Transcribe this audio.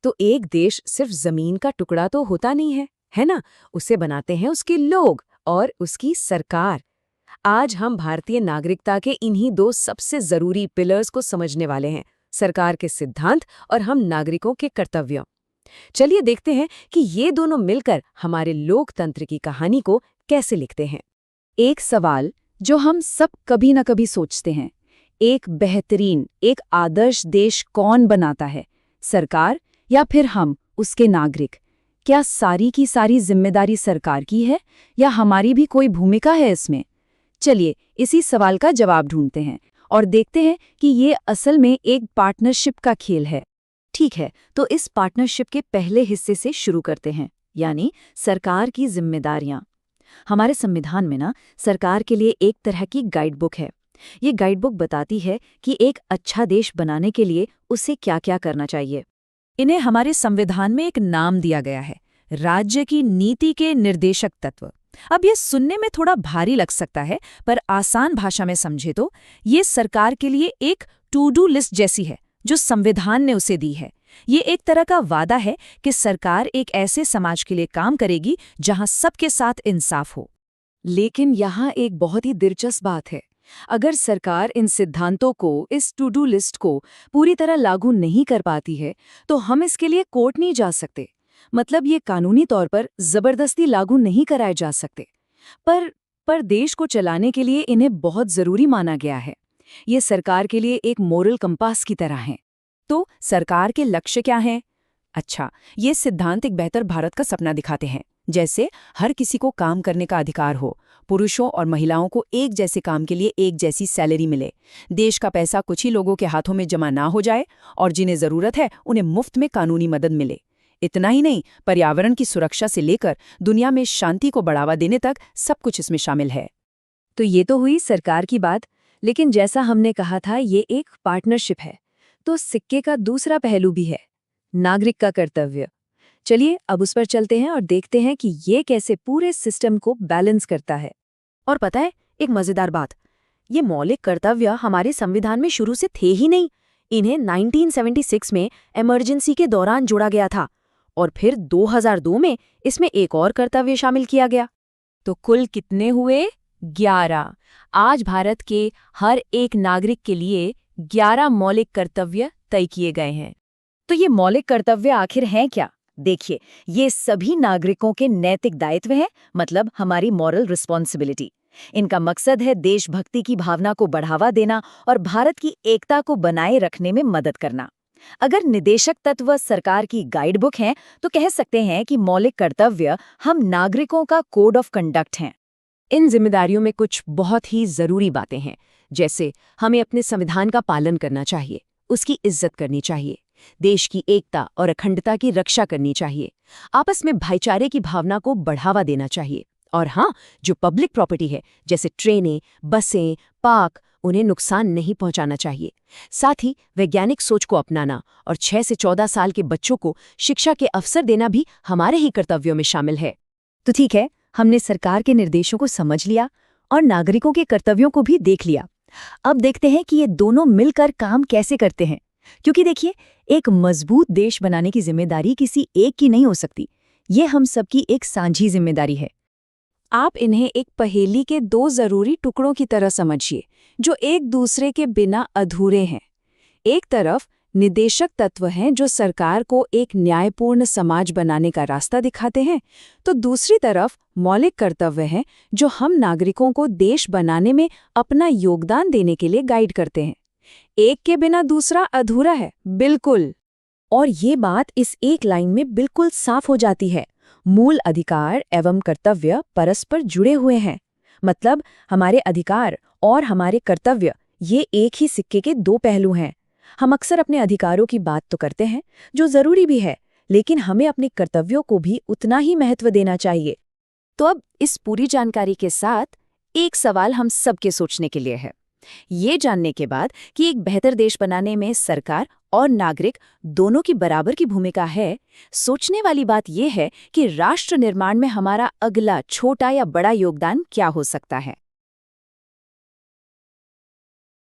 तो एक देश सिर्फ जमीन का टुकड़ा तो होता नहीं है ना? उसे बनाते हैं उसके लोग और उसकी सरकार। आज हम भारतीय नागरिकता के इन्हीं दो सबसे जरूरी पिलर्स को समझने वाले हैं, सरकार के सिद्धांत और हम नागरिकों के कर्तव्य। चलिए देखते हैं कि ये दोनों मिलकर हमारे लोकतंत्र की कहानी को कैसे लिखते हैं। एक सवाल जो हम सब कभी न कभी सोचते हैं, एक बेहतरीन, एक आदर्श देश कौन बनाता है, सरकार या फिर हम, उसके नागरिक? क्या सारी की सारी जिम्मेदारी सरकार की है या हमारी भी कोई भूमिका है इसमें? चलिए इसी सवाल का जवाब ढूंढते हैं और देखते हैं कि ये असल में एक पार्टनरशिप का खेल है। ठीक है, तो इस पार्टनरशिप के पहले हिस्से से शुरू करते हैं, यानी सरकार की जिम्मेदारियां। हमारे संविधान में सरकार के लिए एक तरह की गाइडबुक है। ये गाइडबुक बताती है कि एक अच्छा देश बनाने के लिए उसे क्या-क्या करना चाहिए। इन्हें हमारे संविधान में एक नाम दिया गया है, राज्य की नीति के निर्देशक तत्व। अब ये सुनने में थोड़ा भारी लग सकता है, पर आसान भाषा में समझे तो ये सरकार के लिए एक टू डू लिस्ट जैसी है जो संविधान ने उसे दी है। ये एक तरह का वादा है कि सरकार एक ऐसे समाज के लिए काम करेगी जहां सबके साथ इंसाफ हो। लेकिन यहाँ एक बहुत ही दिलचस्प बात है। अगर सरकार इन सिद्धांतों को, इस टू डू लिस्ट को पूरी तरह लागू नहीं कर पाती है, तो हम इसके लिए कोर्ट नहीं जा सकते। मतलब ये कानूनी तौर पर जबरदस्ती लागू नहीं कराए जा सकते। पर देश को चलाने के लिए इन्हें बहुत जरूरी माना गया है। ये सरकार के लिए एक मोरल कंपास की तरह है। तो सरकार के लक्ष्य क्या हैं? अच्छा, ये सिद्धांत एक बेहतर भारत का सपना दिखाते हैं, जैसे हर किसी को काम करने का अधिकार हो, पुरुषों और महिलाओं को एक जैसे काम के लिए एक जैसी सैलरी मिले, देश का पैसा कुछ ही लोगों के हाथों में जमा ना हो जाए और जिन्हें जरूरत है उन्हें मुफ्त में कानूनी मदद मिले। इतना ही नहीं, पर्यावरण की सुरक्षा से लेकर दुनिया में शांति को बढ़ावा देने तक सब कुछ इसमें शामिल है। तो ये तो हुई सरकार की बात, लेकिन जैसा हमने कहा था ये एक पार्टनरशिप है, तो सिक्के का दूसरा पहलू भी है, नागरिक का कर्तव्य। चलिए अब उस पर चलते हैं और देखते हैं कि ये कैसे पूरे सिस्टम को बैलेंस करता है। और पता है एक मजेदार बात, ये मौलिक कर्तव्य हमारे संविधान में शुरू से थे ही नहीं। इन्हें 1976 में इमरजेंसी के दौरान जोड़ा गया था और फिर 2002 में इसमें एक और कर्तव्य शामिल किया गया। तो कुल कितने हुए? 11। आज भारत के हर एक नागरिक के लिए 11 मौलिक कर्तव्य तय किए गए हैं। तो ये मौलिक कर्तव्य आखिर हैं क्या? देखिए, ये सभी नागरिकों के नैतिक दायित्व हैं, मतलब हमारी मॉरल रिस्पॉन्सिबिलिटी। इनका मकसद है देशभक्ति की भावना को बढ़ावा देना और भारत की एकता को बनाए रखने में मदद करना। अगर निदेशक तत्व सरकार की गाइडबुक हैं, तो कह सकते हैं कि मौलिक कर्तव्य हम नागरिकों का कोड ऑफ कंडक्ट हैं। इन जिम्मेदारियों में कुछ बहुत ही जरूरी बातें हैं, जैसे हमें अपने संविधान का पालन करना चाहिए, उसकी इज्जत करनी चाहिए, देश की एकता और अखंडता की रक्षा करनी चाहिए, आपस में भाईचारे की भावना को बढ़ावा देना चाहिए, और हाँ, जो पब्लिक प्रॉपर्टी है जैसे ट्रेनें, बसें, पार्क, उन्हें नुकसान नहीं पहुंचाना चाहिए। साथ ही वैज्ञानिक सोच को अपनाना और 6 से 14 साल के बच्चों को शिक्षा के अवसर देना भी हमारे ही कर्तव्यों में शामिल है। तो ठीक है, हमने सरकार के निर्देशों को समझ लिया और नागरिकों के कर्तव्यों को भी देख लिया। अब देखते हैं कि ये दोनों मिलकर काम कैसे करते हैं, क्योंकि देखिए, एक मजबूत देश बनाने की जिम्मेदारी किसी एक की नहीं हो सकती। ये हम सबकी एक साझी जिम्मेदारी है। आप इन्हें एक पहेली के दो जरूरी टुकड़ों की तरह समझिए, जो एक दूसरे के बिना अधूरे हैं। एक तरफ निदेशक तत्व हैं जो सरकार को एक न्यायपूर्ण समाज बनाने का रास्ता दिखाते हैं, तो दूसरी तरफ मौलिक कर्तव्य हैं जो हम नागरिकों को देश बनाने में अपना योगदान देने के लिए गाइड करते हैं। एक के बिना दूसरा अधूरा है, बिल्कुल। और ये बात इस एक लाइन में बिल्कुल साफ हो जाती है। मूल अधिकार एवं कर्तव्य परस्पर जुड़े हुए हैं। मतलब हमारे अधिकार और हमारे कर्तव्य ये एक ही सिक्के के दो पहलू हैं। हम अक्सर अपने अधिकारों की बात तो करते हैं, जो जरूरी भी है, लेकिन हमें अपने कर्तव्यों को भी उतना ही महत्व देना चाहिए। तो अब इस पूरी जानकारी के साथ एक सवाल हम सबके सोचने के लिए है। ये जानने के बाद कि एक बेहतर देश बनाने में सरकार और नागरिक दोनों की बराबर की भूमिका है, सोचने वाली बात यह है कि राष्ट्र निर्माण में हमारा अगला छोटा या बड़ा योगदान क्या हो सकता है।